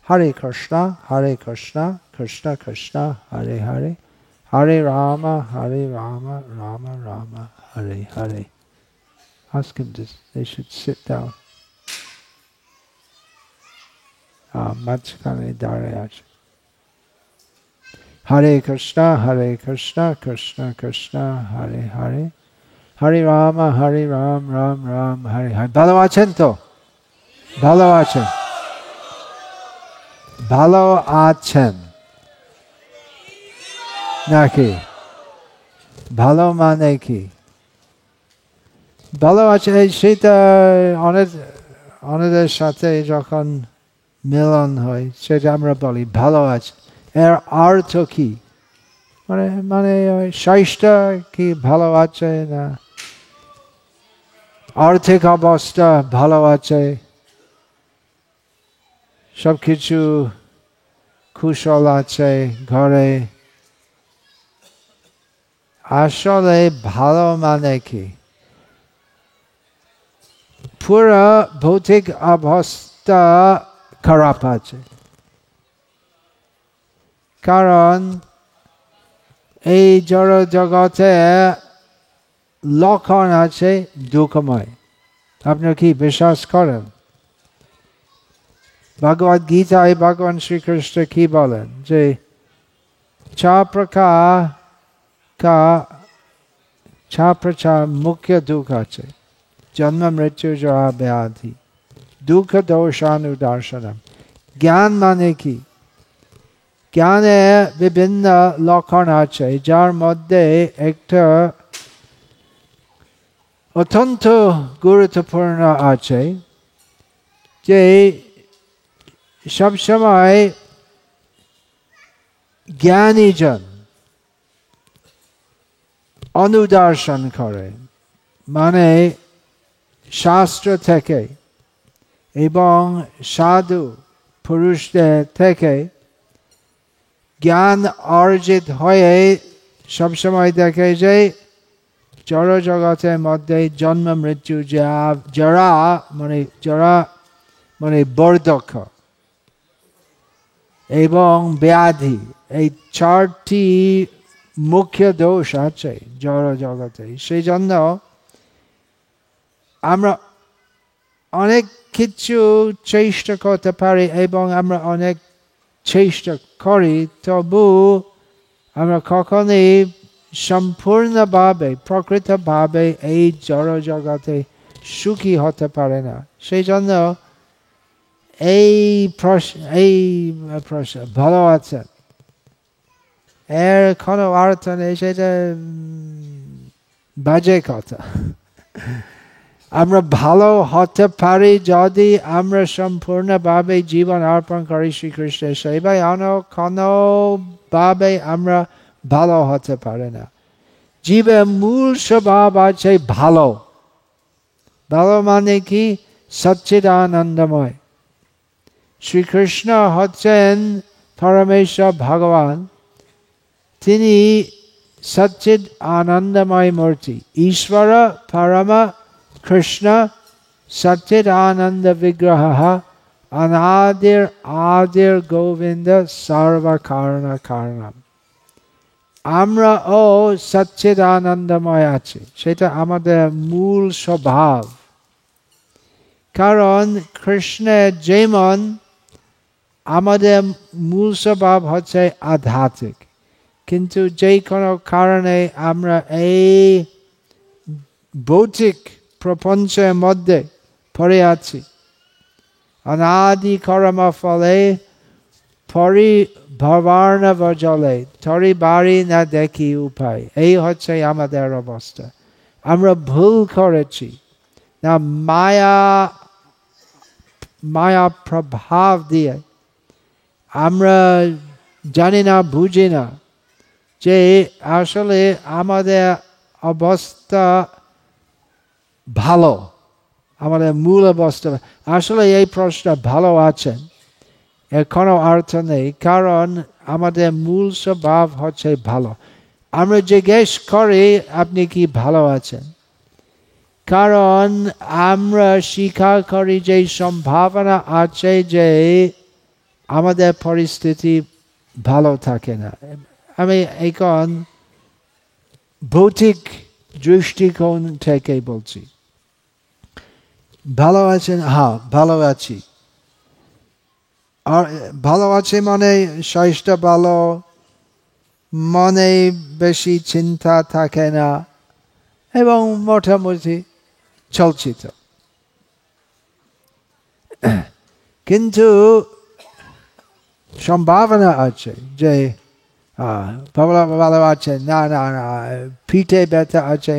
Hare Krishna, Krishna Krishna, Hare Hare, Hare Rama, Rama Rama, Hare Hare. Ask him to, they should sit down. Machkane Darayach. Hare Krishna, Krishna Krishna, Hare Hare, Hare Rama, Ram, Hare Hare. Bhalo achen to? Bhalo achen. Bhalo achen. Naki. Bhalo mane ki. Bhalo achen, সেটা অনেদের সাথে যখন মিলন হয় সেটা আমরা বলি ভালো আছে। এর অর্থ কি? মানে স্বাস্থ্য কি ভালো আছে, না আর্থিক অবস্থা ভালো আছে, সবকিছু কুশল আছে ঘরে। আসলে ভালো মানে কি? পুরো ভৌতিক অবস্থা খারাপ আছে, কারণ এই জড় জগতে লক্ষণ আছে দুঃখময়। আপনারা কি বিশ্বাস করেন? ভগবদ গীতায় ভগবান শ্রীকৃষ্ণ কি বলেন যে 4 প্রকার মুখ্য দুঃখ আছে। জন্ম মৃত্যু জরা ব্যাধি, দুঃখ দোষানুদর্শনম। জ্ঞান মানে কি? জ্ঞানে বিভিন্ন লক্ষণ আছে, যার মধ্যে একটা অত্যন্ত গুরুত্বপূর্ণ আছে যে সবসময় জ্ঞানীজন অনুদর্শন করে, মানে শাস্ত্র থেকে এবং সাধু পুরুষদের থেকে জ্ঞান অর্জিত হয়ে সবসময় দেখে যে জড় জগতের মধ্যে জন্ম মৃত্যু জরা মানে বার্ধক্য এবং ব্যাধি, এই 4টি মুখ্য দোষ আছে জড় জগতে। সেই জন্য আমরা অনেক কিছু চেষ্টা করতে পারি এবং আমরা অনেক চেষ্টা করি, তবু আমরা কখনই সম্পূর্ণভাবে প্রকৃতভাবে এই জড় জগতে সুখী হতে পারে না। সেই জন্য এই প্রশ্ন ভালো আছে এর কোনো অর্থ নেই, সেটা বাজে কথা। আমরা ভালো হতে পারি যদি আমরা সম্পূর্ণভাবে জীবন অর্পণ করি শ্রীকৃষ্ণের সেবায়। কোনোভাবে আমরা ভালো হতে পারে না। জীবের মূল স্বভাব আছে ভালো। ভালো মানে কি? সচ্চিদানন্দময়। শ্রীকৃষ্ণ হচ্ছেন পরমেশ্বর ভগবান, তিনি সচ্চিদ আনন্দময় মূর্তি। ঈশ্বর পরম কৃষ্ণ সচ্চিদ আনন্দ বিগ্রহ অনাদির আদির গোবিন্দ সর্ব কারণ কারণম। আমরা ও সচ্চিদ আনন্দময় আছি, সেটা আমাদের মূল স্বভাব। কারণ কৃষ্ণের যেমন আমাদের মূল স্বভাব হচ্ছে আধ্যাত্মিক, কিন্তু যে কোনো কারণে আমরা এই ভৌতিক প্রপঞ্চের মধ্যে পড়ে আছি। অনাদি কর্ম ফলে পরিভবার্ণব জলে তরি বাড়ি না দেখি উপায়। এই হচ্ছে আমাদের অবস্থা। আমরা ভুল করেছি না, মায়া প্রভাব দিয়ে আমরা জানি না, বুঝি না যে আসলে আমাদের অবস্থা ভালো, আমাদের মূল অবস্থা আসলে এই প্রশ্ন ভালো আছেন এর কোনো অর্থ নেই, কারণ আমাদের মূল স্বভাব হচ্ছে ভালো। আমরা জিজ্ঞেস করি আপনি কি ভালো আছেন, কারণ আমরা স্বীকার করি যে সম্ভাবনা আছে যে আমাদের পরিস্থিতি ভালো থাকে না। আমি এখন ভৌতিক দৃষ্টিকোণ থেকে বলছি। ভালো আছেন? হ্যাঁ, ভালো আছি। আর ভালো আছে মানে স্বাস্থ্য ভালো, মনে বেশি চিন্তা থাকে না এবং মোটামুটি চলছে তো। কিন্তু সম্ভাবনা আছে যে ভালো আছে, না না না, পিঠে ব্যথা আছে,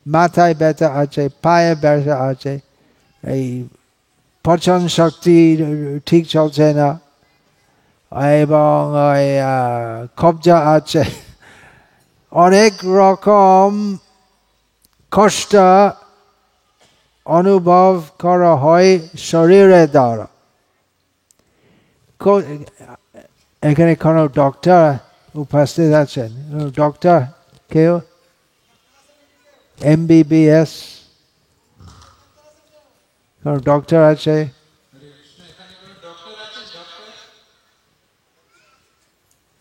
মাথায় ব্যথা আছে, পায়ে ব্যথা আছে, এই পচন শক্তি ঠিক চলছে না, এবং কবজা আছে, অনেক রকম কষ্ট অনুভব করা হয় শরীরের দ্বারা। এখানে কোন ডক্টর উপস্থিত আছেন? ডক্টর কেউ? MBBS কোন ডক্টর আছে?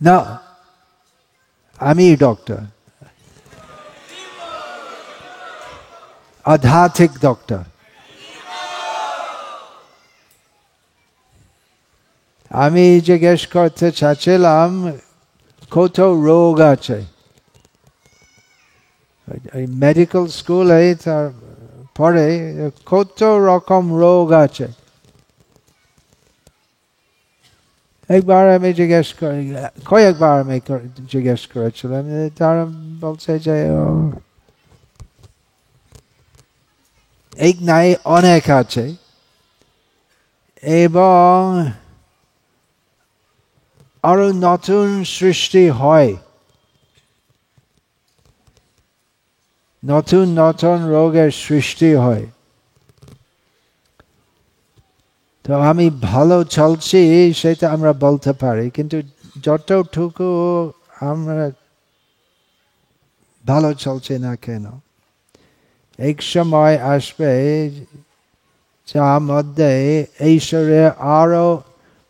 না, আমি ডক্টর, আধ্যাত্মিক ডক্টর। আমি জিজ্ঞেস করতে চাচ্ছিলাম কত রোগ আছে মেডিকেল স্কুলে, তার পরে কত রকম রোগ আছে। একবার আমি জিজ্ঞেস করি, কয়েকবার আমি জিজ্ঞেস করেছিলাম, তারা বলছে যে এক নাই অনেক আছে, এবং আরো নতুন সৃষ্টি হয়, নতুন নতুন রোগের সৃষ্টি হয়। তো আমি ভালো চলছি সেটা আমরা বলতে পারি, কিন্তু যতটুকু আমরা ভালো চলছে না কেন, এক সময় আসবে যার মধ্যে এই শরীর আরো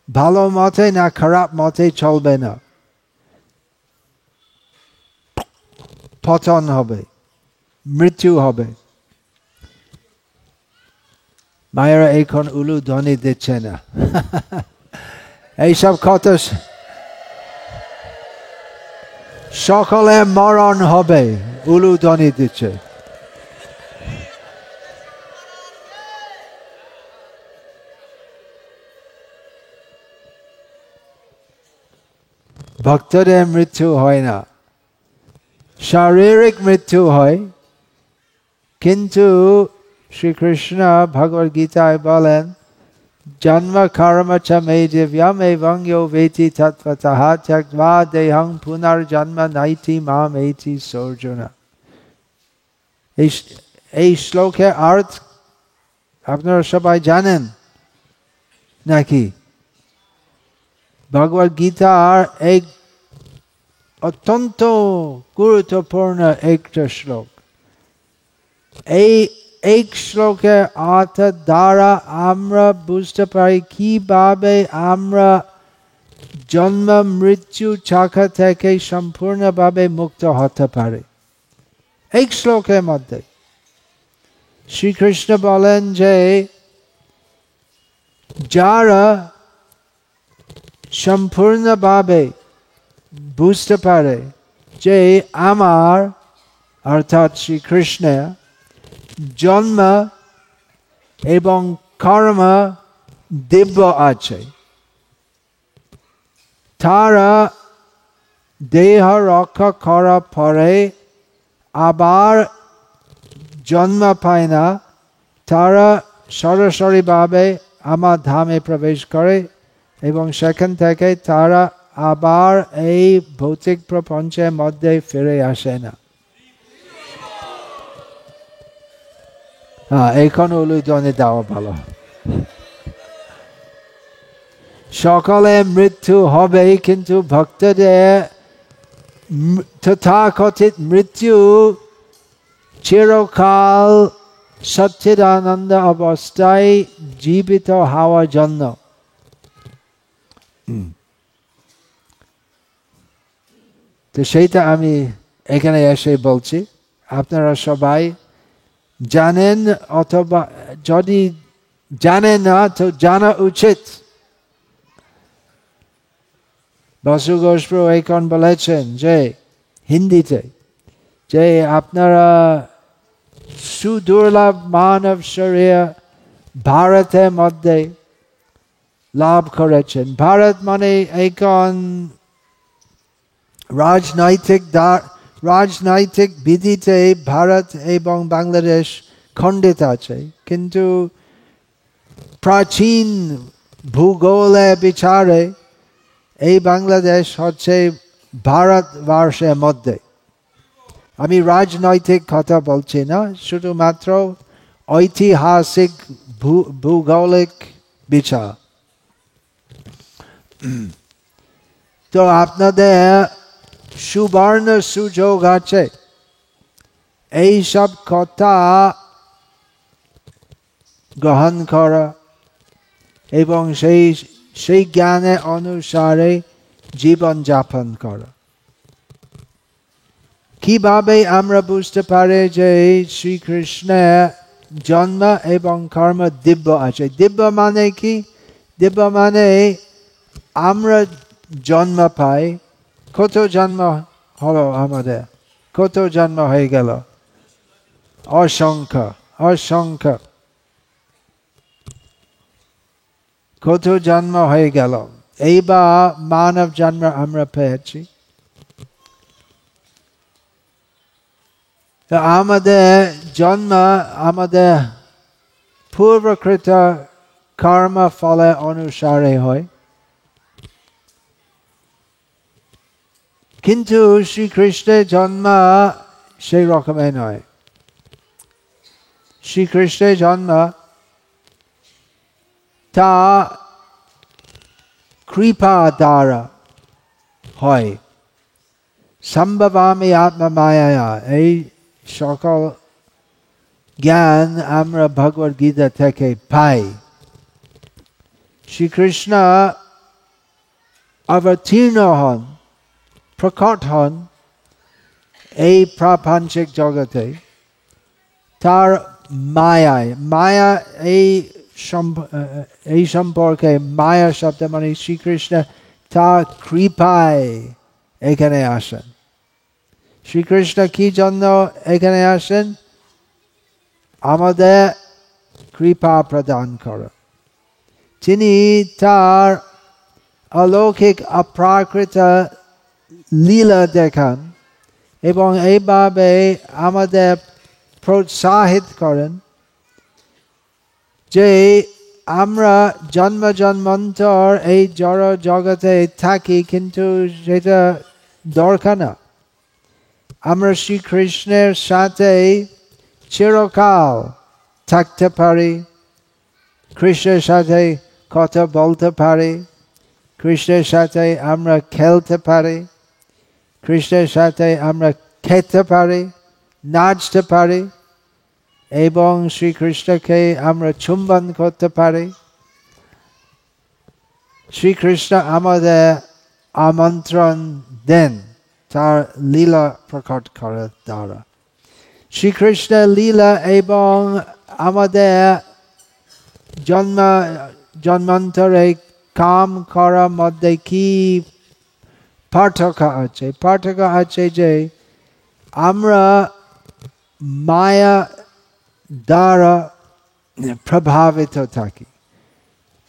ভালো মতে না খারাপ মতে চলবে না, পতন হবে, মৃত্যু হবে। মায়েরা এখন উলু ধ্বনি দিচ্ছে না। এইসব কথা, সকলে মরণ হবে, উলু ধ্বনি দিচ্ছে। ভক্তদের মৃত্যু হয় না, শারীরিক মৃত্যু হয়, কিন্তু শ্রীকৃষ্ণ ভগবদ গীতায় বলেন, জন্ম কর্ম চ মে দিব্যম এবং ইয়ো বেতি তত্ত্বতঃ ত্যক্ত্বা দেহং পুনর্জন্ম নৈতি মাম এতি সর্জুন। এই শ্লোকের অর্থ আপনারা সবাই জানেন নাকি? ভগবদ গীতার এক অত্যন্ত গুরুত্বপূর্ণ একটা শ্লোক। এই শ্লোকের অর্থ দ্বারা আমরা বুঝতে পারি কিভাবে আমরা জন্ম মৃত্যু চাকা থেকে সম্পূর্ণভাবে মুক্ত হতে পারি। এই শ্লোকের মধ্যে শ্রীকৃষ্ণ বলেন যে যারা সম্পূর্ণভাবে বুঝতে পারে যে আমার অর্থাৎ শ্রীকৃষ্ণের জন্ম এবং কর্ম দিব্য আছে, তারা দেহ রক্ষা করার পরে আবার জন্ম পায় না, তারা সরাসরিভাবে আমার ধামে প্রবেশ করে এবং সেখান থেকে তারা আবার এই ভৌতিক প্রপঞ্চের মধ্যে ফিরে আসে না। এখন উলুধ্বনি দেওয়া ভালো। সকলে মৃত্যু হবে, কিন্তু ভক্তদের তথাকথিত মৃত্যু চিরকাল সচ্চিদানন্দ অবস্থায় জীবিত হওয়ার জন্য। তো সেইটা আমি এখানে এসে বলছি, আপনারা সবাই জানেন, অথবা যদি জানেন না তো জানা উচিত। বসু গোস্বামী এখন বলেছেন যে হিন্দিতে, যে আপনারা সুদুর্লভ মানব শরীর ভারতের মধ্যে লাভ করেছেন। ভারত মানে এখন রাজনৈতিক বিধিতে ভারত এবং বাংলাদেশ খণ্ডিত আছে, কিন্তু প্রাচীন ভূগোলে বিচারে এই বাংলাদেশ হচ্ছে ভারতবর্ষের মধ্যে। আমি রাজনৈতিক কথা বলছি না, শুধুমাত্র ঐতিহাসিক ভূগোলিক বিচার। তো আপনাদের সুবর্ণ সুযোগ আছে এই সব কথা গ্রহণ করা এবং সেই জ্ঞানের অনুসারে জীবন যাপন করা। কিভাবে আমরা বুঝতে পারি যে শ্রীকৃষ্ণের জন্ম এবং কর্ম দিব্য আছে? দিব্য মানে কি? দিব্য মানে আমরা জন্ম পাই। কত জন্ম হলো আমাদের? কত জন্ম হয়ে গেল? অসংখ্য অসংখ্য। কত জন্ম হয়ে গেল। এইবার মানব জন্ম আমরা পেয়েছি। আমাদের জন্ম আমাদের পূর্বকৃত কর্ম ফলের অনুসারে হয়, কিন্তু শ্রীকৃষ্ণের জন্ম সেই রকমের নয়। শ্রীকৃষ্ণের জন্ম তা কৃপা দ্বারা হয়। সম্ভবামি আত্মমায়া, এই সকল জ্ঞান আমরা ভগবদ গীতা থেকে পাই। শ্রীকৃষ্ণ অবতীর্ণ হন, প্রকট হন এই প্রাপঞ্চিক জগতে তার মায়ায়। মায়া এই সম্পর্কে মায়া শব্দ মানে শ্রীকৃষ্ণ তার কৃপায় এখানে আসেন। শ্রীকৃষ্ণ কি জন্য এখানে আসেন? আমাদের কৃপা প্রদান করা। তিনি তার অলৌকিক অপ্রাকৃত লীলা দেখান এবং এইভাবে আমাদের প্রোৎসাহিত করেন যে আমরা জন্ম জন্মান্তর এই জড় জগতে থাকি, কিন্তু সেটা দরকার না। আমরা শ্রীকৃষ্ণের সাথে চিরকাল থাকতে পারি, কৃষ্ণের সাথে কথা বলতে পারি, কৃষ্ণের সাথে আমরা খেলতে পারি, কৃষ্ণের সাথে আমরা খেতে পারি, নাচতে পারি এবং শ্রীকৃষ্ণকে আমরা চুম্বন করতে পারি। শ্রীকৃষ্ণ আমাদের আমন্ত্রণ দেন তার লীলা প্রকট করার দ্বারা। শ্রীকৃষ্ণের লীলা এবং আমাদের জন্মান্তরে কাম করার মধ্যে কি পার্থক্য আছে? পার্থক্য আছে যে আমরা মায়া দ্বারা প্রভাবিত থাকি।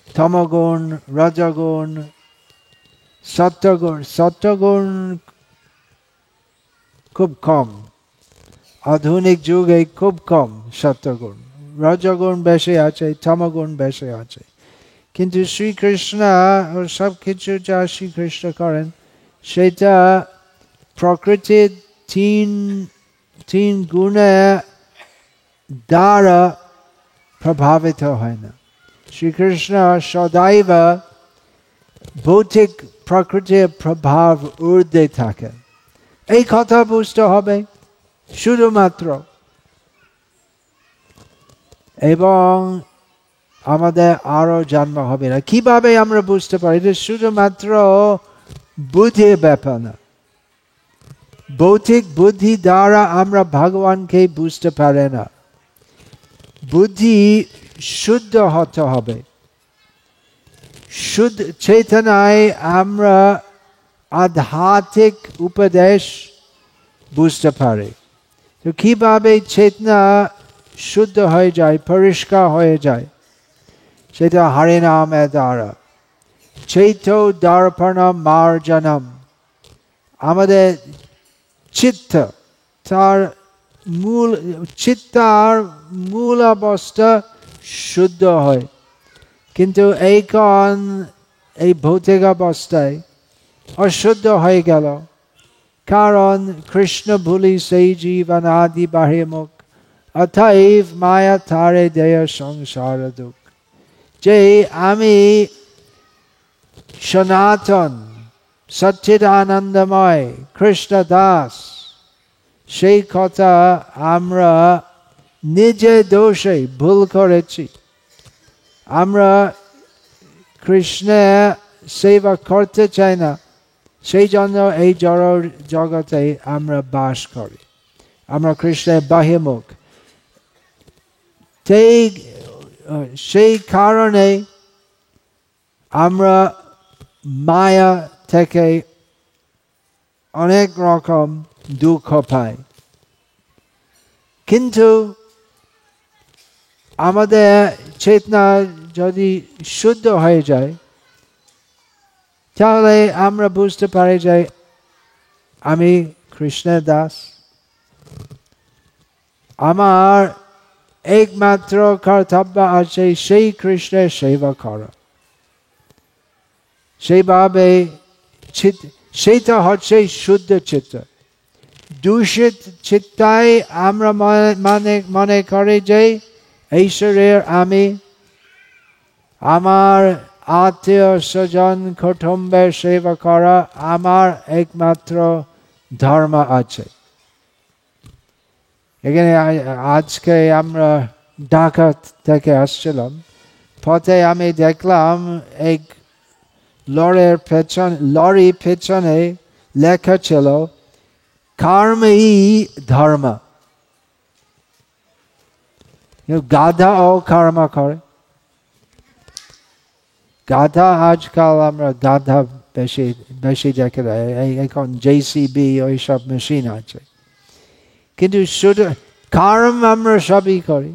তমগুণ, রজগুণ, সত্যগুণ। সত্যগুণ খুব কম, আধুনিক যুগে খুব কম সত্যগুণ। রজগুণ বেশি আছে, তমগুণ বেশি আছে। কিন্তু শ্রীকৃষ্ণ সব কিছু যা শ্রীকৃষ্ণ করেন সেটা প্রকৃতির তিন গুণের দ্বারা প্রভাবিত হয় না। শ্রীকৃষ্ণ সদাইব ভৌতিক প্রকৃতির প্রভাব ঊর্ধ্বে থাকেন। এই কথা বুঝতে হবে শুধুমাত্র। এবং আমাদের আরো জন্ম হবে না। কিভাবে আমরা বুঝতে পারি? এটা শুধুমাত্র বুদ্ধির ব্যাপার না। ভৌতিক বুদ্ধি দ্বারা আমরা ভগবানকে বুঝতে পারি না। বুদ্ধি শুদ্ধ হতে হবে। শুদ্ধ চেতনায় আমরা আধ্যাত্মিক উপদেশ বুঝতে পারি। তো কিভাবে চেতনা শুদ্ধ হয়ে যায়, পরিষ্কার হয়ে যায়, সেটা হরিনামের দ্বারা। চৈতো দর্পণ মার্জনম, আমাদের চিত্ত, তার চিত্তার মূল অবস্থা শুদ্ধ হয়। কিন্তু এই ভৌতিক অবস্থায় অশুদ্ধ হয়ে গেল, কারণ কৃষ্ণ ভুলি সেই জীবন আদি বাহিমুখ, অতএব মায়া তারে দেয় সংসার দুঃখ। যে আমি সনাতন সচ্চিদানন্দময় কৃষ্ণ দাস, সেই কথা আমরা নিজে দোষে ভুল করেছি। আমরা কৃষ্ণের সেবা করতে চাই না, সেই জন্য এই জড় জগতে আমরা বাস করি। আমরা কৃষ্ণের বাহিমুখ। সেই কারণে আমরা মায়া থেকে অনেক রকম দুঃখ পাই। কিন্তু আমাদের চেতনা যদি শুদ্ধ হয়ে যায়, তাহলে আমরা বুঝতে পারি যে আমি কৃষ্ণের দাস। আমার একমাত্র কর্তব্য আছে সেই কৃষ্ণের সেবা করা। সেইভাবে সেটা হচ্ছে শুদ্ধ চিত্ত। দূষিত চিত্তায় আমরা মনে করি যে এই শরীর আমি, আমার আত্মীয় স্বজন কুটুম্বের সেবা করা আমার একমাত্র ধর্ম আছে। এখানে আজকে আমরা ঢাকা থেকে আসছিলাম, পথে আমি দেখলাম এক লরি পেছনে লেখা ছিল কর্মই ধর্ম। গাধা ও কর্ম করে। গাধা আজকাল আমরা গাধা বেশি বেশি দেখে, এখন JCB ওইসব মেশিন আছে, কিন্তু শুধু কর্ম আমরা সবই করি।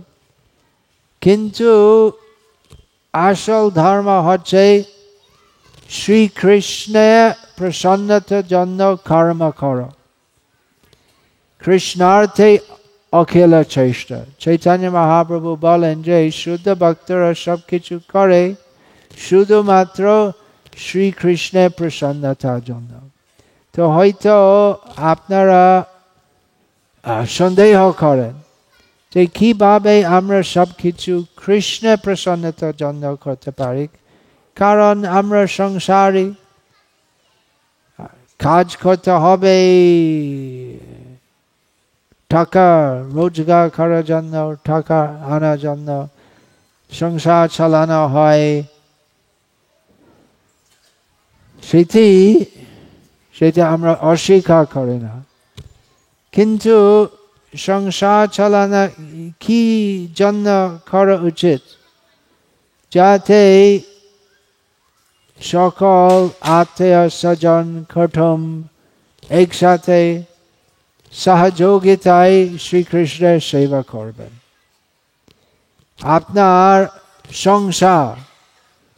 কিন্তু আসল ধর্ম হচ্ছে শ্রীকৃষ্ণের প্রসন্নতার জন্য কর্ম করো। কৃষ্ণার্থে অখিল চেষ্টা। চৈতন্য মহাপ্রভু বলেন যে শুদ্ধ ভক্তরা সবকিছু করে শুধুমাত্র শ্রীকৃষ্ণের প্রসন্নতার জন্য। তো হয়তো আপনারা সন্দেহ করেন যে কিভাবে আমরা সবকিছু কৃষ্ণের প্রসন্নতার জন্য করতে পারি, কারণ আমরা সংসারী, কাজ করতে হবে, টাকা রোজগার করার জন্য, টাকা আনার জন্য সংসার চালানো হয়। সেটা আমরা অস্বীকার করি না, কিন্তু সংসার চালানো কি জন্য করা উচিত? যাতে সকল আত্মীয় স্বজন কুটুম্ব একসাথে সহযোগিতায় শ্রীকৃষ্ণের সেবা করবেন। আপনার সংসার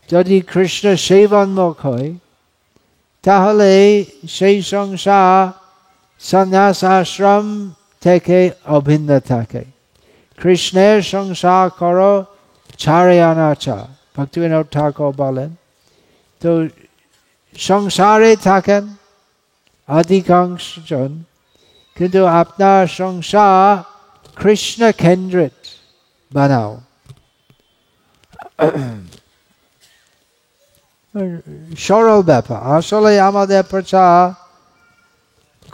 যদি কৃষ্ণ সেবান্মুখ হয়, তাহলে সেই সংসার সন্ন্যাস আশ্রম থেকে অভিন্ন থাকে। কৃষ্ণের সংসার করো, ছাড়ে আনা চা, ভক্তিবিনোদ ঠাকুর বলেন। তো সংসারে থাকেন অধিকাংশ জন, কিন্তু আপনার সংসার কৃষ্ণ কেন্দ্রিত বানাও। সরল ব্যাপার। আসলে আমাদের প্রচার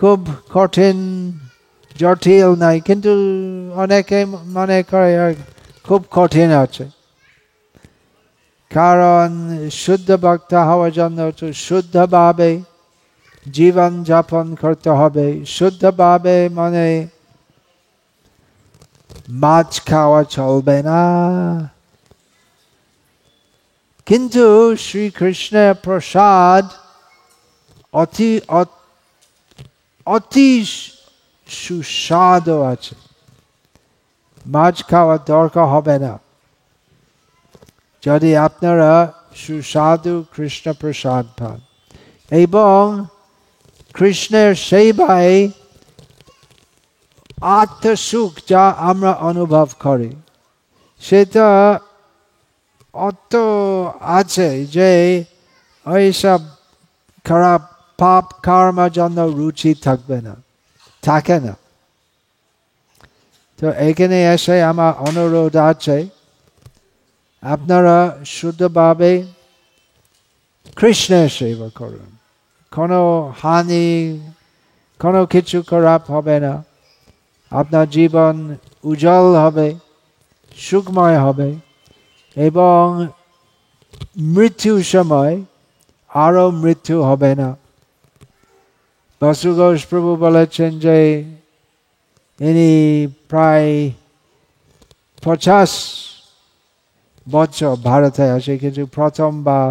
খুব কঠিন জটিল নাই, কিন্তু অনেকে মনে করে খুব কঠিন আছে। কারণ শুদ্ধ ভক্ত হওয়ার জন্য তো শুদ্ধভাবে জীবন যাপন করতে হবে। শুদ্ধভাবে মানে মাছ খাওয়া চলবে না। কিন্তু শ্রীকৃষ্ণের প্রসাদ অতি অতি সুস্বাদু আছে, মাছ খাওয়ার দরকার হবে না যদি আপনারা সুস্বাদু কৃষ্ণ প্রসাদ পান। এবং কৃষ্ণের সেবায় আত্মসুখ যা আমরা অনুভব করি সেটা অত আছে যে ওইসব খারাপ পাপ কর্মের জন্য রুচি থাকবে না, থাকে না। তো এখানে এসে আমার অনুরোধ আছে, আপনারা শুদ্ধভাবে কৃষ্ণের সেবা করুন, কোনো হানি কোনো কিছু খারাপ হবে না, আপনার জীবন উজ্জ্বল হবে, সুখময় হবে এবং মৃত্যুর সময় আরো মৃত্যু হবে না। বসু ঘোষ প্রভু বলেছেন যে ইনি প্রায় 50 বছর ভারতে আসে, কিন্তু প্রথমবার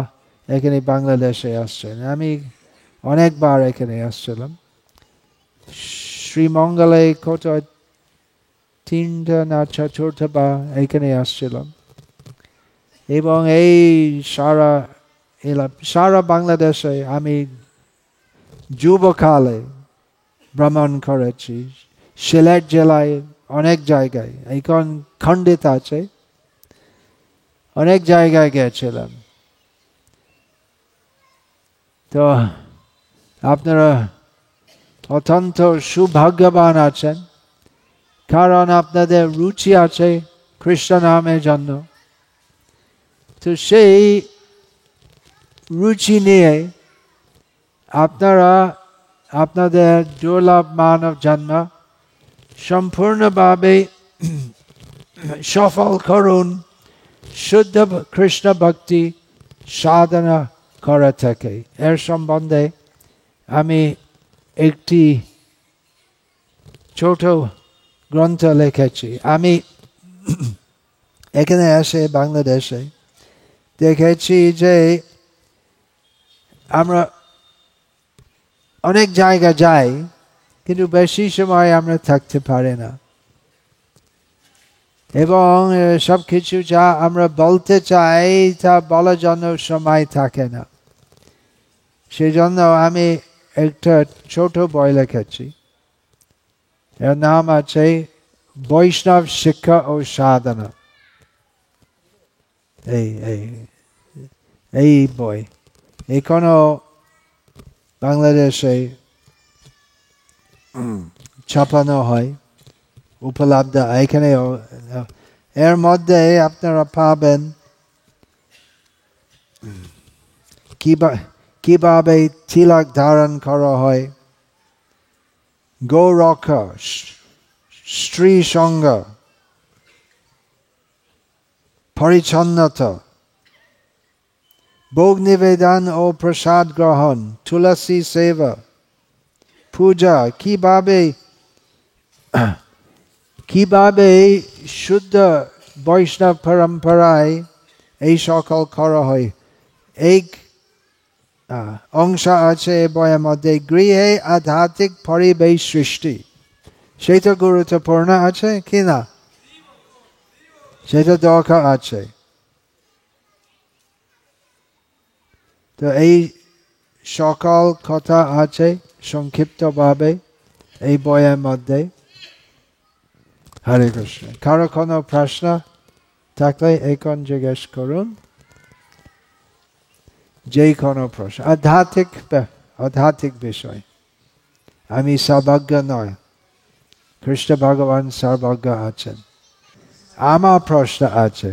এখানে বাংলাদেশে আসছেন। আমি অনেকবার এখানে আসছিলাম। শ্রীমঙ্গলে কত 3টা না 4টা বার এখানে আসছিলাম। এবং এই সারা বাংলাদেশে আমি যুবকালে ভ্রমণ করেছি। সিলেট জেলায় অনেক জায়গায়, এখন খণ্ডিত আছে, অনেক জায়গায় গেছিলাম। তো আপনারা অত্যন্ত সৌভাগ্যবান আছেন, কারণ আপনাদের রুচি আছে কৃষ্ণ নামের জন্য। তো সেই রুচি নিয়ে আপনারা আপনাদের দুর্লভ মানব জন্ম সম্পূর্ণভাবে সফল করুন শুদ্ধ কৃষ্ণ ভক্তি সাধনা করা থাকে। এর সম্বন্ধে আমি একটি ছোট গ্রন্থ লিখেছি। আমি এখানে এসে বাংলাদেশে দেখেছি যে আমরা অনেক জায়গা যাই, কিন্তু বেশি সময় আমরা থাকতে পারি না, এবং সব কিছু যা আমরা বলতে চাই তা বলার জন্য সময় থাকে না। সেজন্য আমি একটা ছোট বই লিখেছি, এর নাম আছে বৈষ্ণব শিক্ষা ও সাধনা। এই বই এখনো বাংলাদেশে ছাপানো হয়, উপলব্ধ এখানে। এর মধ্যে আপনারা পাবেন কিভাবে তিলক ধারণ করা হয়, গৌরক্ষা, স্ত্রী সঙ্গ, পরিচ্ছন্নতা, ভোগ নিবেদন ও প্রসাদ গ্রহণ, তুলসী সেবা, পূজা, কিভাবে শুদ্ধ বৈষ্ণব পরম্পরায় এই সকল করা হয়। এই অংশ আছে বইয়ের মধ্যে, গৃহে আধ্যাত্মিক পরিবেশ সৃষ্টি, সেটা গুরুত্বপূর্ণ আছে কিনা, সেটা দরকার আছে। তো এই সকল কথা আছে সংক্ষিপ্তভাবে এই বইয়ের মধ্যে। হরে কৃষ্ণ। কারো কোনো প্রশ্ন থাকলে এখন জিজ্ঞেস করুন, যে কোনো প্রশ্ন। আধ্যাত্মিক বিষয়। আমি সর্বজ্ঞ নয়, কৃষ্ণ ভগবান সর্বজ্ঞ আছেন। আমার প্রশ্ন আছে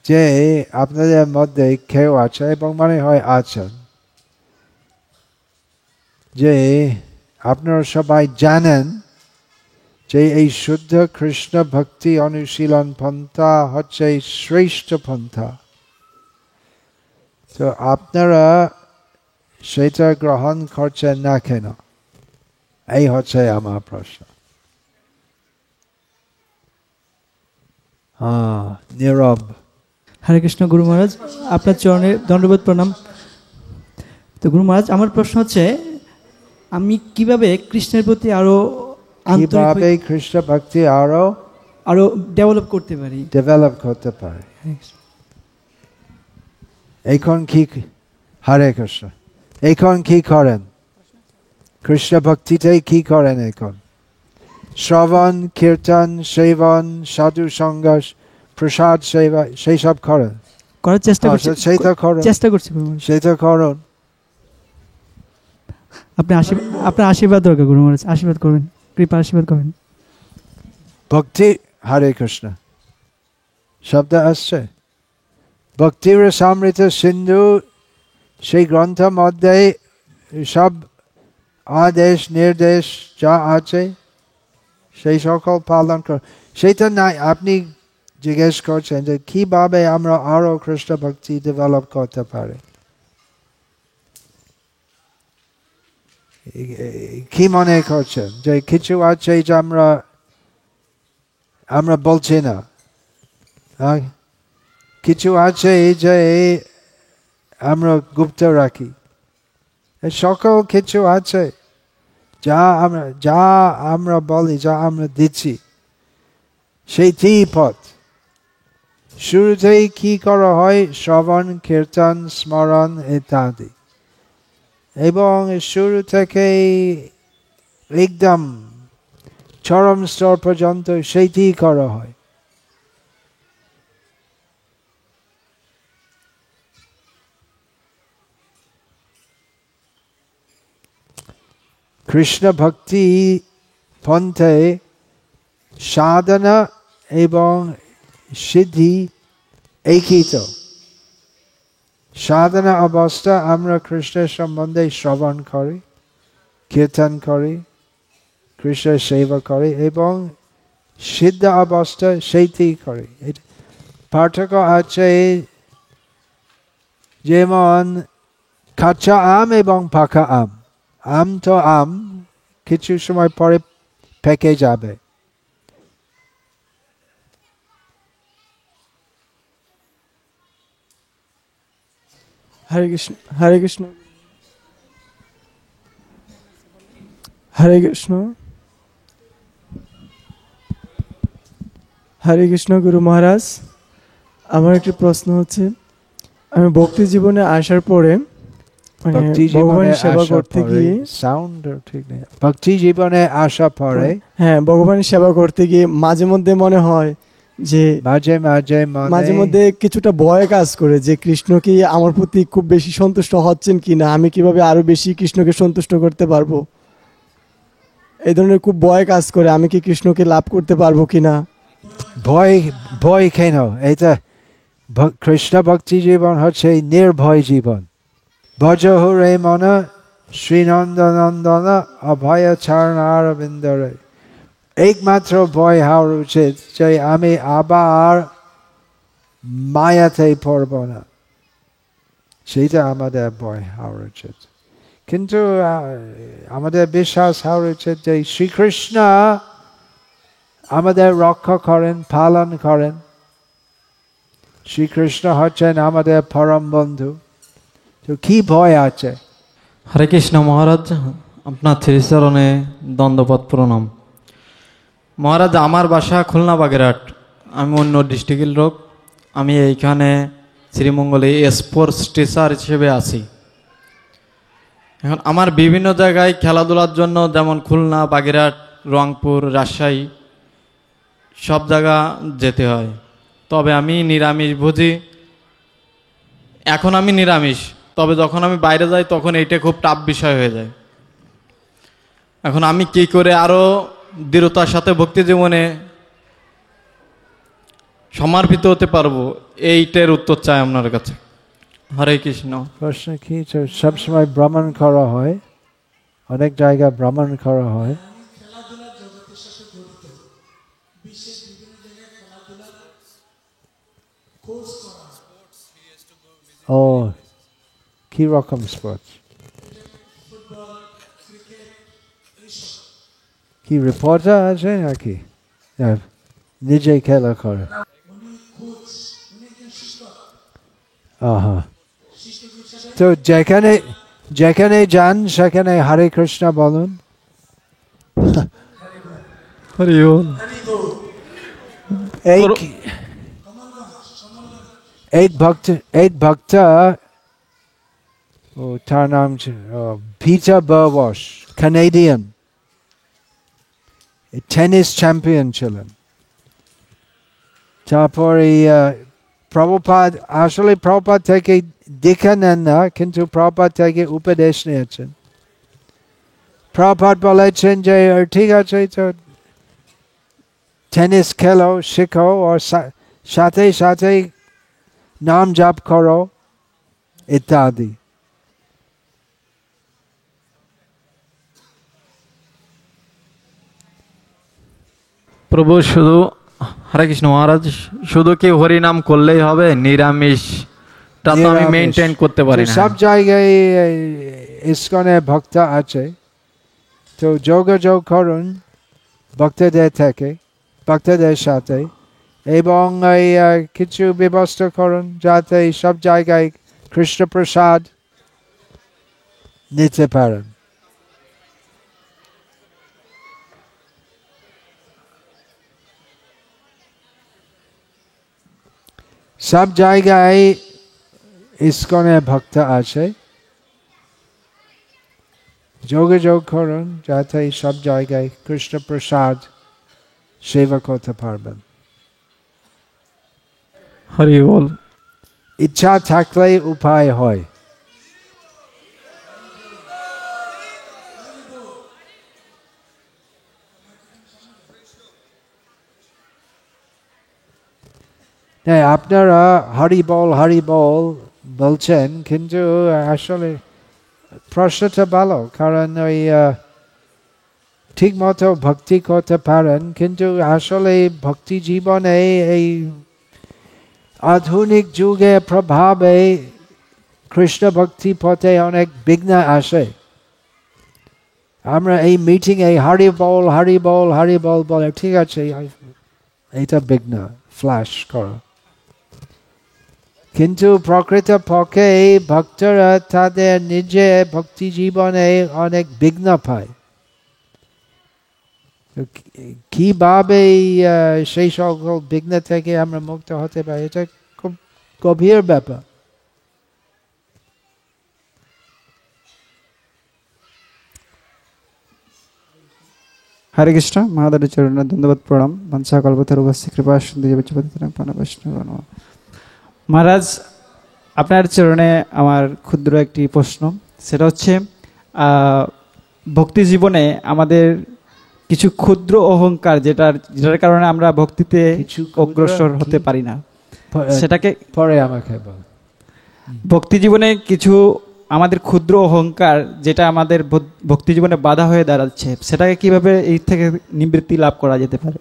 যে আপনাদের মধ্যে কেউ আছে, এবং মনে হয় আছেন, যে আপনারা সবাই জানেন যে এই শুদ্ধ কৃষ্ণ ভক্তি অনুশীলন পন্থা হচ্ছে শ্রেষ্ঠ পন্থা। তো আপনারা সেটা গ্রহণ করছেন না কেন? এই হচ্ছে আমার প্রশ্ন। নীরব। হরে কৃষ্ণ গুরু মহারাজ, আপনার চরণে দণ্ডবোধ প্রণাম। তো গুরু মহারাজ, আমার প্রশ্ন হচ্ছে আমি কিভাবে কৃষ্ণের প্রতি আরো কিভাবে কৃষ্ণ ভক্তি আরো ডেভেলপ করতে পারি? এখন কি, হরে কৃষ্ণ, এখন কি করেন কৃষ্ণ ভক্তিতে? কি করেন এখন? শ্রবণ কীর্তন সেবন সাধু সঙ্গ প্রসাদ সেবা সেই সব করেন? করার চেষ্টা করছি, চেষ্টা করছি গুরু মহারাজ। সেটা করুন। আপনার আশীর্বাদ দরকার গুরু মহারাজ, আশীর্বাদ করবেন, কৃপা আশীর্বাদ করবেন। ভক্তি, হরে কৃষ্ণ শব্দ আসছে ভক্তির সমৃদ্ধ সিন্ধু, সেই গ্রন্থের মধ্যে সব আদেশ নির্দেশ যা আছে সেই সকল পালন কর। সেটা নাই, আপনি জিজ্ঞেস করছেন যে কিভাবে আমরা আরো কৃষ্ণ ভক্তি ডেভেলপ করতে পারি। কি মনে করছেন যে কিছু আছে যে আমরা বলছি না? কিছু আছে যে আমরা গুপ্ত রাখি। সকল কিছু আছে যা আমরা বলি, যা আমরা দিচ্ছি সেইটি পথ। শুরুতেই কি করা হয়? শ্রবণ কীর্তন স্মরণ ইত্যাদি, এবং শুরু থেকে একদম চরম স্তর পর্যন্ত সেইটি করা হয়। কৃষ্ণ ভক্তি পন্থে সাধনা এবং সিদ্ধি একই। তো সাধনা অবস্থা আমরা কৃষ্ণের সম্বন্ধে শ্রবণ করি, কীর্তন করি, কৃষ্ণের সেবা করি, এবং সিদ্ধ অবস্থা সেইটি করি। পার্থক্য আছে, যেমন কাঁচা আম এবং পাকা আম। আম তো আম, কিছু সময় পরে পেকে যাবে। হরে কৃষ্ণ, হরে কৃষ্ণ, হরে কৃষ্ণ, হরে কৃষ্ণ গুরু মহারাজ। আমার একটি প্রশ্ন হচ্ছে, আমি ভক্তি জীবনে আসার পরে ভগবানের সেবা করতে গিয়ে ভক্তি জীবনে আসার পরে হ্যাঁ, ভগবানের সেবা করতে গিয়ে মাঝে মধ্যে মনে হয় যে মাঝে মধ্যে কিছুটা ভয় কাজ করে যে কৃষ্ণ কি আমার প্রতি খুব বেশি সন্তুষ্ট হচ্ছেন কিনা, আমি কিভাবে আরো বেশি কৃষ্ণকে সন্তুষ্ট করতে পারবো, এই ধরনের খুব ভয় কাজ করে। আমি কি কৃষ্ণকে লাভ করতে পারবো কিনা? ভয় কেন? এটা কৃষ্ণ ভক্তি জীবন হচ্ছে নির্ভয় জীবন। ভজ হরে মন শ্রীনন্দনন্দন অভয় চরণারবিন্দরে। একমাত্র ভয় হওয়ার উচিত যে আমি আবার মায়াতে পড়ব না, সেটা আমাদের ভয় হওয়া উচিত। কিন্তু আমাদের বিশ্বাস হওয়া উচিত যে শ্রীকৃষ্ণ আমাদের রক্ষা করেন, পালন করেন। শ্রীকৃষ্ণ হচ্ছেন আমাদের পরম বন্ধু, তো কি ভয় আছে? হরে কৃষ্ণ মহারাজ, আপনার শ্রীচরণে দণ্ডবত প্রণাম। মহারাজ, আমার বাসা খুলনা বাগেরহাট, আমি অন্য ডিস্ট্রিক্টের লোক। আমি এইখানে শ্রীমঙ্গলে স্পোর্টস টিচার হিসেবে আছি। এখন আমার বিভিন্ন জায়গায় খেলাধুলার জন্য, যেমন খুলনা, বাগেরহাট, রংপুর, রাজশাহী, সব জায়গা যেতে হয়। তবে আমি নিরামিষ ভোজি। এখন আমি নিরামিষ, তবে যখন আমি বাইরে যাই তখন এইটা খুব টাফ বিষয় হয়ে যায়। এখন আমি কি করে আরও দৃঢ়তার সাথে ভক্তি জীবনে সমর্পিত হতে পারবো, এইটার উত্তর চাই আপনার কাছে। হরে কৃষ্ণ। প্রশ্ন কি? সবসময় ভ্রমণ করা হয়, অনেক জায়গা ভ্রমণ করা হয়। ও কি রকম স্পোর্টস? কি রিপোর্টার আছে নাকি নিজে খেলা করে? তো যেখানে যেখানে যান সেখানে হরে কৃষ্ণ বলুন। হরি বল। एक भक्त তার নাম Peter Burwash, Canadian, tennis champion ছিলেন। তারপরে প্রভুপাদ আসলে প্রভুপাদ থেকে দীক্ষা নেন না, কিন্তু প্রভুপাদ থেকে উপদেশ নিয়েছেন। প্রভুপাদ বলেছেন যে ঠিক আছে, তো টেনিস খেলো, শিখো, আর সাথে সাথে নাম জপ করো ইত্যাদি। প্রভু শুধু হরে কৃষ্ণ মহারাজ, শুধু কি হরি নাম করলেই হবে? নিরামিষটা তো আমি মেনটেন করতে পারি না। সব জায়গায় ইসকনে ভক্ত আছে, তো যোগাযোগ করুন ভক্তদের থেকে, ভক্তদের সাথে, এবং কিছু ব্যবস্থা করুন যাতে সব জায়গায় কৃষ্ণ প্রসাদ নিতে পারেন। সব জায়গায় ইসকনে ভক্ত আছে, যোগাযোগ করুন যাতে সব জায়গায় কৃষ্ণ প্রসাদ সেবা করতে পারবেন। হরি বল। ইচ্ছা থাকলে উপায় হয়। আপনারা হরি বল বলছেন, কিন্তু আসলে প্রশ্নটা ভালো, কারণ ওই ঠিক মতো ভক্তি করতে পারেন, কিন্তু আসলে ভক্তি জীবনে এই আধুনিক যুগে প্রভাবে কৃষ্ণ ভক্তি পথে অনেক বিঘ্ন আসে। আমরা এই মিটিং এ হরি বল বলে, ঠিক আছে, এটা বিঘ্ন, ফ্ল্যাশ করো, কিন্তু প্রকৃত পক্ষে ভক্তরা তাদের নিজে ভক্তি জীবনে অনেক বিঘ্ন পায়। কিভাবে সেই সকল বিঘ্ন থেকে আমরা মুক্ত হতে পারি, এটা খুব গভীর ব্যাপার। হরে কৃষ্ণ। মহাদারের চরণে ধন্যবাদ, প্রণাম। মঞ্চা কল্পতার উপস্থিত কৃপা সুন্দর মহারাজ, আপনার চরণে আমার ক্ষুদ্র একটি প্রশ্ন, সেটা হচ্ছে ভক্তি জীবনে আমাদের কিছু ক্ষুদ্র অহংকার, যেটার কারণে আমরা ভক্তিতে অগ্রসর হতে পারি না, সেটাকে পরে আমাকে বল। ভক্তি জীবনে কিছু আমাদের ক্ষুদ্র অহংকার, যেটা আমাদের ভক্তি জীবনে বাধা হয়ে দাঁড়াচ্ছে, সেটাকে কিভাবে এই থেকে নিবৃত্তি লাভ করা যেতে পারে?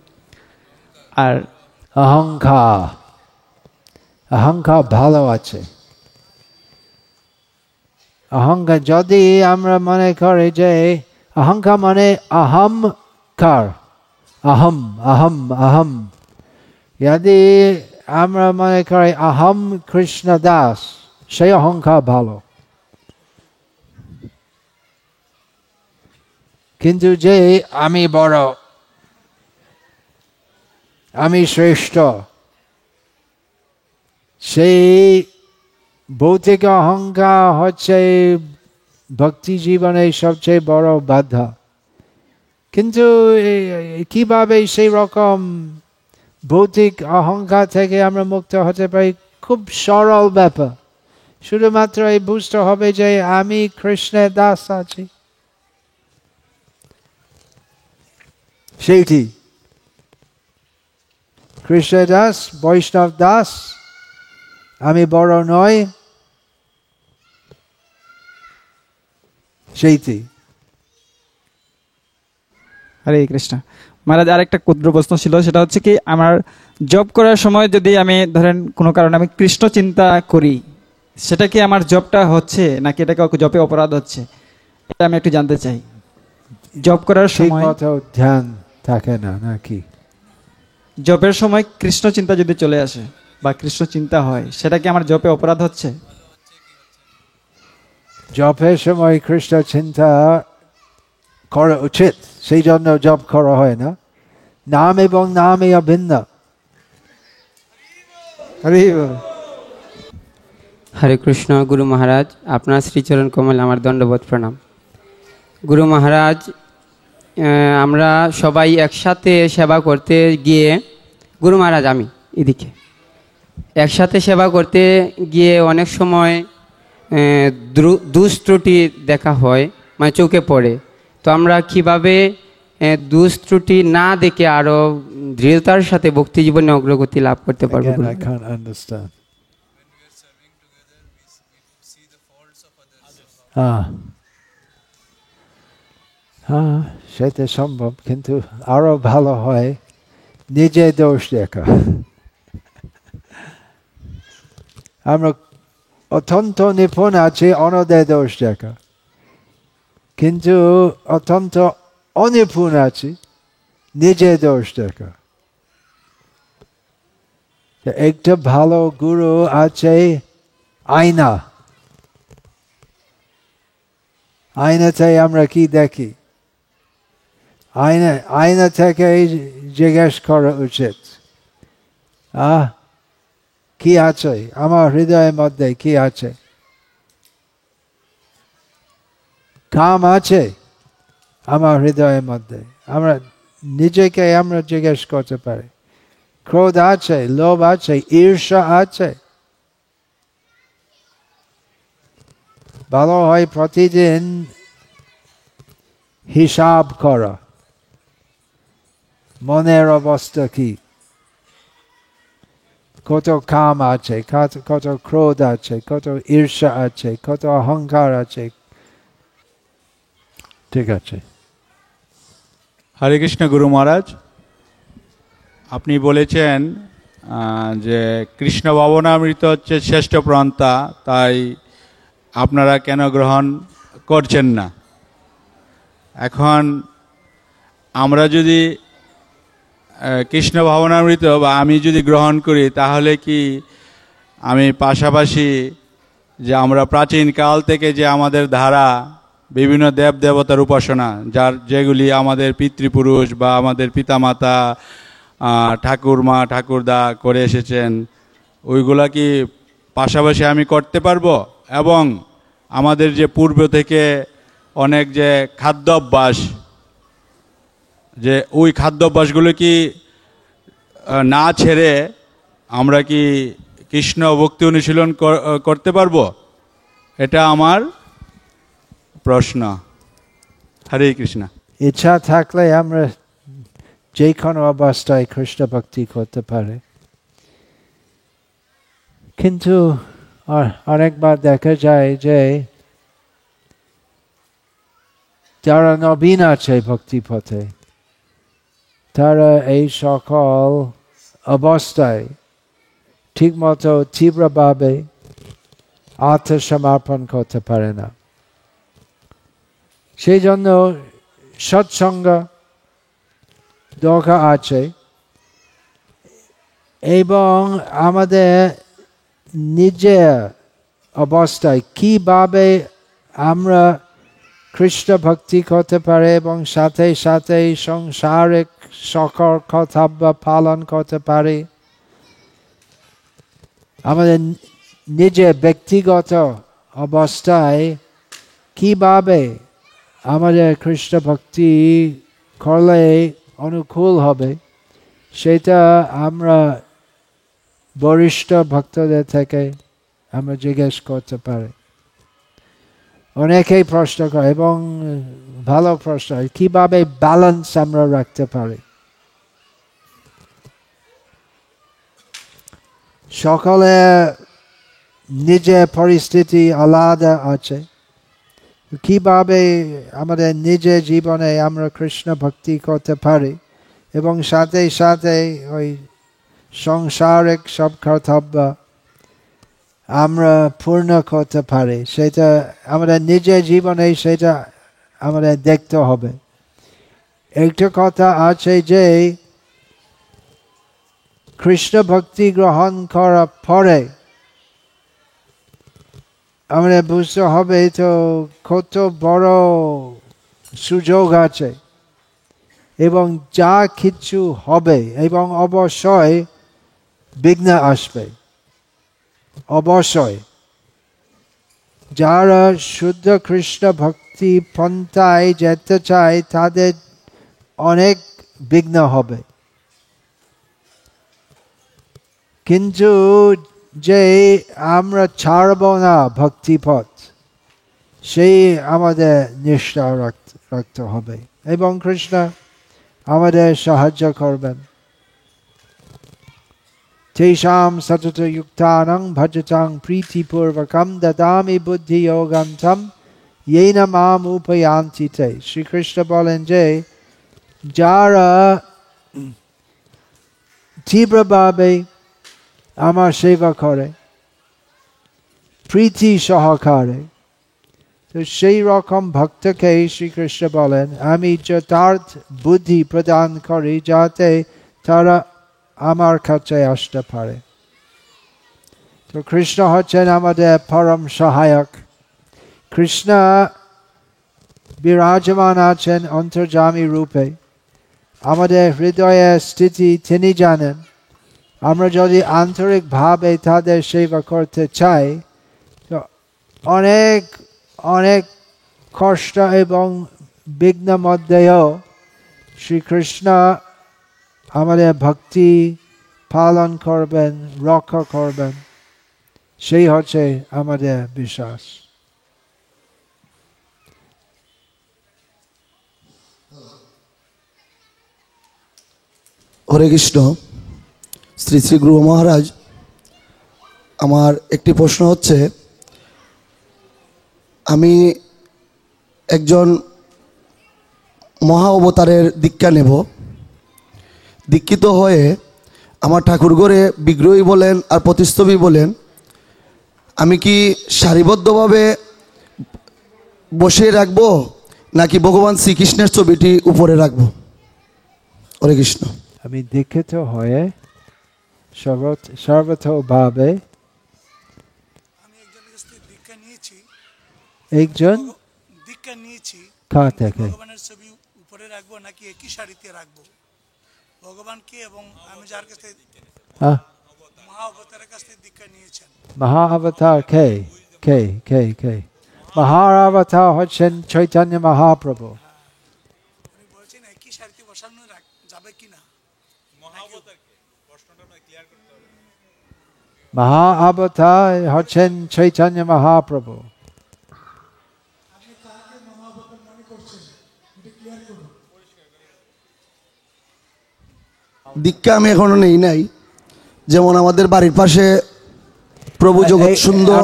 আর অহংকার ভালো আছে। অহংকার যদি আমরা মনে করি যে অহংকার মানে অহংকার, অহম, যদি আমরা মনে করি অহম কৃষ্ণ দাস, সেই অহংকার ভালো। কিন্তু যে আমি বড়, আমি শ্রেষ্ঠ, সেই ভৌতিক অহংকার হচ্ছে ভক্তি জীবনে সবচেয়ে বড় বাধা। কিন্তু কিভাবে সেই রকম ভৌতিক অহংকার থেকে আমরা মুক্ত হতে পারি? খুব সরল ব্যাপার, শুধুমাত্র এই বুঝতে হবে যে আমি কৃষ্ণের দাস আছি, সেইটি কৃষ্ণের দাস, বৈষ্ণব দাস, আমি বড় নয়, সেইটি। হরে কৃষ্ণ। মহারাজ, আরেকটা ক্ষুদ্র প্রশ্ন ছিল, সেটা হচ্ছে কি, আমার জব করার সময় যদি আমি ধরেন কোনো কারণে আমি কৃষ্ণ চিন্তা করি, সেটা কি আমার জবটা হচ্ছে নাকি এটা কাউকে জবে অপরাধ হচ্ছে, এটা আমি একটু জানতে চাই। জব করার সময় ধ্যান থাকে না নাকি? জবের সময় কৃষ্ণ চিন্তা যদি চলে আসে বা কৃষ্ণ চিন্তা হয়, সেটা কি আমার জবে অপরাধ হচ্ছে? জপের সময় কৃষ্ণ চিন্তা করা উচিত, সেই জন্য জপ করা হয় না। নাম এবং নামে অভিন্ন। হরে কৃষ্ণ। গুরু মহারাজ, আপনার শ্রীচরণ কমল আমার দণ্ডবোধ প্রণাম। গুরু মহারাজ, আমরা সবাই একসাথে সেবা করতে গিয়ে, গুরু মহারাজ আমি এদিকে, একসাথে সেবা করতে গিয়ে অনেক সময় দুষ্ত্রুটি দেখা হয়, মানে চোখে পড়ে। তো আমরা কিভাবে দুষ্ত্রুটি না দেখে আরো দৃঢ়তার সাথে ভক্তি জীবনে অগ্রগতি লাভ করতে পারবো? সেটা সম্ভব, কিন্তু আরো ভালো হয় নিজে দোষ দেখা। আমরা অত্যন্ত নিপুণ আছি অন্যদের দোষ দেখা, কিন্তু অত্যন্ত অনিপুণ আছি নিজে দোষ দেখা। একটা ভালো গুরু আছে আয়না। আয়নাতে আমরা কি দেখি? আয়না থেকে জিজ্ঞেস করা উচিত, কি আছে আমার হৃদয়ের মধ্যে, কি আছে? কাম আছে আমার হৃদয়ের মধ্যে, আমরা নিজেকে আমরা জিজ্ঞেস করতে পারি। ক্রোধ আছে, লোভ আছে, ঈর্ষা আছে। ভালো হয় প্রতিদিন হিসাব করা, মনের অবস্থা কি, কত কাম আছে, কত ক্রোধ আছে, কত ঈর্ষা আছে, কত অহংকার আছে। ঠিক আছে। হরে কৃষ্ণ। গুরু মহারাজ, আপনি বলেছেন যে কৃষ্ণ ভাবনামৃত হচ্ছে শ্রেষ্ঠ পন্থা, তাই আপনারা কেন গ্রহণ করছেন না? এখন আমরা যদি কৃষ্ণ ভাবনামৃত বা আমি যদি গ্রহণ করি, তাহলে কি আমি পাশাপাশি যে আমরা প্রাচীন কাল থেকে যে আমাদের ধারা বিভিন্ন দেব দেবতার উপাসনা, যেগুলি আমাদের পিতৃপুরুষ বা আমাদের পিতামাতা ঠাকুরমা ঠাকুরদা করে এসেছেন, ওইগুলা কি পাশাপাশি আমি করতে পারবো? এবং আমাদের যে পূর্ব থেকে অনেক যে খাদ্যাভ্যাস, যে ওই খাদ্যাভ্যাসগুলো কি না ছেড়ে আমরা কি কৃষ্ণ ভক্তি অনুশীলন করতে পারবো? এটা আমার প্রশ্ন। হরে কৃষ্ণ। ইচ্ছা থাকলে আমরা যে কোনো অবস্থায় কৃষ্ণ ভক্তি করতে পারে, কিন্তু অনেকবার দেখা যায় যে যারা নবীন আছে ভক্তি পথে, তারা এই সকল অবস্থায় ঠিকমতো তীব্রভাবে আত্মসমর্পণ করতে পারে না। সেই জন্য সৎসঙ্গ দরকার আছে, এবং আমাদের নিজের অবস্থায় কিভাবে আমরা কৃষ্ণ ভক্তি করতে পারে এবং সাথে সাথে সংসারিক সকল কর্তব্য পালন করতে পারে, আমাদের নিজের ব্যক্তিগত অবস্থায় কিভাবে আমাদের কৃষ্ণ ভক্তি করলে অনুকূল হবে, সেটা আমরা বরিষ্ঠ ভক্তদের থেকে আমরা জিজ্ঞেস করতে পারি। অনেকেই প্রশ্ন করে এবং ভালো প্রশ্ন, কিভাবে ব্যালেন্স আমরা রাখতে পারি। সকলে নিজের পরিস্থিতি আলাদা আছে, কিভাবে আমাদের নিজের জীবনে আমরা কৃষ্ণ ভক্তি করতে পারি এবং সাথে সাথে ওই সংসারিক সব কর্তব্য আমরা পূর্ণ করতে পারি, সেটা আমাদের নিজের জীবনে সেটা আমাদের দেখতে হবে। একটা কথা আছে যে কৃষ্ণ ভক্তি গ্রহণ করার পরে আমাদের বুঝতে হবে তো কত বড় সুযোগ আছে এবং যা কিছু হবে এবং অবশ্যই বিঘ্ন আসবে। অবশ্যই যারা শুদ্ধ কৃষ্ণ ভক্তি পন্থায় যেতে চায় তাদের অনেক বিঘ্ন হবে, কিন্তু যে আমরা ছাড়ব না ভক্তিপথ সেই আমাদের নিষ্ঠা রাখতে হবে এবং কৃষ্ণ আমাদের সাহায্য করবেন। তেষাং সতত যুক্তানাং ভজতাং প্রীতিপূর্বকম দদামি বুদ্ধি যোগং তম येन মাম উপয়ান্তি তে। শ্রীকৃষ্ণ বলেন যে যারা তীব্রভাবে আমার সেবা করে প্রীতি সহকারে, তো সেই রকম ভক্তকে শ্রীকৃষ্ণ বলেন আমি যথার্থ বুদ্ধি প্রদান করি যাতে তারা আমার কাছে আসতে পারে। তো কৃষ্ণ হচ্ছেন আমাদের পরম সহায়ক। কৃষ্ণ বিরাজমান আছেন অন্তর্যামী রূপে, আমাদের হৃদয়ের স্থিতি তিনি জানেন। আমরা যদি আন্তরিকভাবে তাদের সেবা করতে চাই তো অনেক অনেক কষ্ট এবং বিঘ্ন মধ্যেও শ্রীকৃষ্ণ আমাদের ভক্তি পালন করবেন, রক্ষা করবেন, সেই হচ্ছে আমাদের বিশ্বাস। হরে কৃষ্ণ। শ্রী শ্রী গুরু মহারাজ, আমার একটি প্রশ্ন হচ্ছে, আমি একজন মহা অবতারের দীক্ষা নেব। দীক্ষিত হয়ে আমার ঠাকুরঘরে বিগ্রহী বলেন আর প্রতিস্তবী বলেন, আমি কি সারিবদ্ধভাবে বসে রাখবো নাকি ভগবান শ্রীকৃষ্ণের ছবিটি উপরে রাখবো? হরে কৃষ্ণ। আমি দীক্ষিত হয়ে সর্বতভাবে একজন দীক্ষা নিয়েছি, কার থেকে ভগবানের ছবি উপরে রাখবো নাকি একই সারিতে রাখবো ভগবানকে, এবং আমি যার কাছে মহা অবতারের কাছ থেকে দীক্ষা নিয়েছেন। মহা অবতার কে কে কে কে মহা অবতার হচ্ছেন চৈতন্য মহাপ্রভু। উনি বলছেন একই সারিতে বসানো যাবে কিনা। মহা অবতার হচ্ছেন চৈতন্য মহাপ্রভু। দীক্ষা আমি এখনো নেই নাই, যেমন আমাদের বাড়ির পাশে প্রভু জগৎ সুন্দর।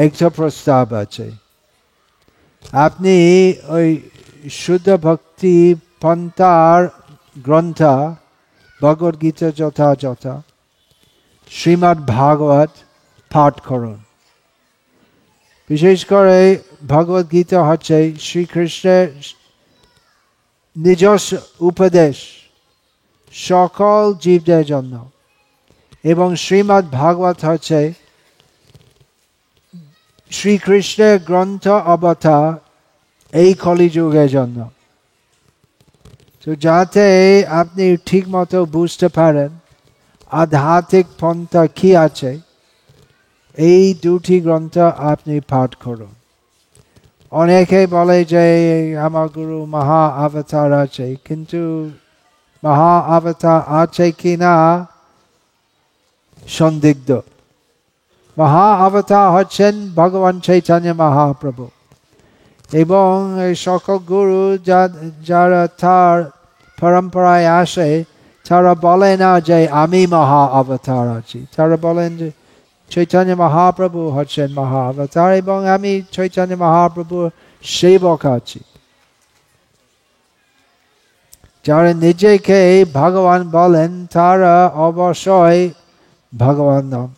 একটা প্রস্তাব আছে, আপনি ওই শুদ্ধ ভক্তি পন্থার গ্রন্থ ভগবদ গীতা যথাযথ শ্রীমদ্ ভাগবত পাঠ করুন। বিশেষ করে ভগবদ গীতা হচ্ছে শ্রীকৃষ্ণের নিজস্ব উপদেশ সকল জীবদের জন্য, এবং শ্রীমদ্ ভাগবত হচ্ছে শ্রীকৃষ্ণের গ্রন্থ অবতার এই কলিযুগের জন্য। তো যাতে আপনি ঠিক মতো বুঝতে পারেন আধ্যাত্মিক পন্থা কি আছে, এই দুটি গ্রন্থ আপনি পাঠ করুন। অনেকে বলে যে আমার গুরু মহা অবতার আছে, কিন্তু মহা অবতার আছে কি না সন্দিগ্ধ। মহা অবতার হচ্ছেন ভগবান চৈতন্য মহাপ্রভু, এবং এই সকল গুরু যারা তার পরম্পরায় আসে তারা বলে না যে আমি মহা অবতার আছি, তারা বলেন যে চৈতন্য মহাপ্রভু হচ্ছেন মহা অবতার এবং আমি চৈতন্য মহাপ্রভুর সেবক আছি। যারা নিজেকে ভগবান বলেন তারা অবশ্যই ভগবান নাম।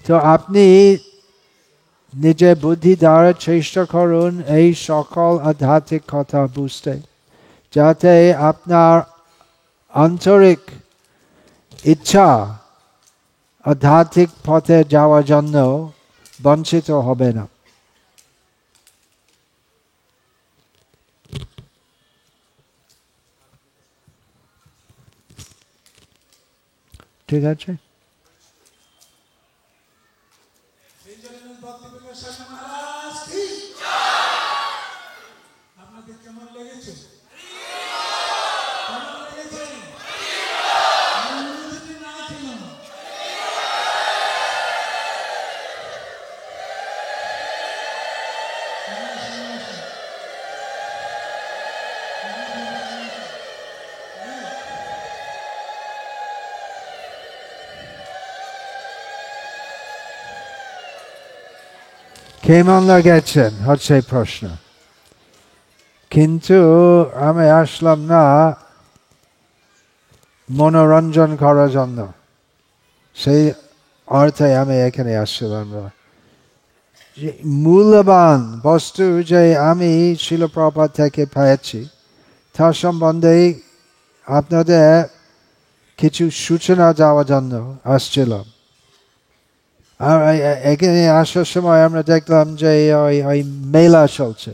তো আপনি নিজের বুদ্ধি দ্বারা চেষ্টা করুন এই সকল আধ্যাত্মিক কথা বুঝতে, যাতে আপনার আন্তরিক ইচ্ছা আধ্যাত্মিক পথে যাওয়ার জন্য বঞ্চিত হবে না। ঠিক আছে? কেমন লাগেছেন হচ্ছে প্রশ্ন, কিন্তু আমি আসলাম না মনোরঞ্জন করার জন্য, সেই অর্থে আমি এখানে আসছিলাম না। মূল্যবান বস্তু যে আমি শিল প্রপাত থেকে পেয়েছি তার সম্বন্ধে আপনাদের কিছু সূচনা দেওয়ার জন্য আসছিলাম। আর এখানে আসার সময় আমরা দেখলাম যে ওই মেলা চলছে,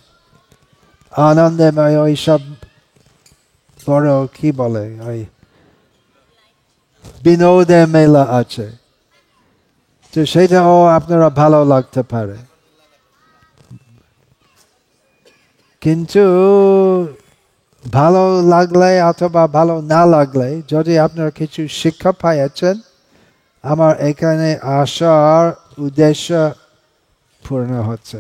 আনন্দে ওই সব বড় কি বলে ওই বিনোদের মেলা আছে, তো সেটাও আপনারা ভালো লাগতে পারে। কিন্তু ভালো লাগলে অথবা ভালো না লাগলে যদি আপনারা কিছু শিক্ষা পাইছেন, আমার এখানে আসার উদ্দেশ্য পূর্ণ হচ্ছে।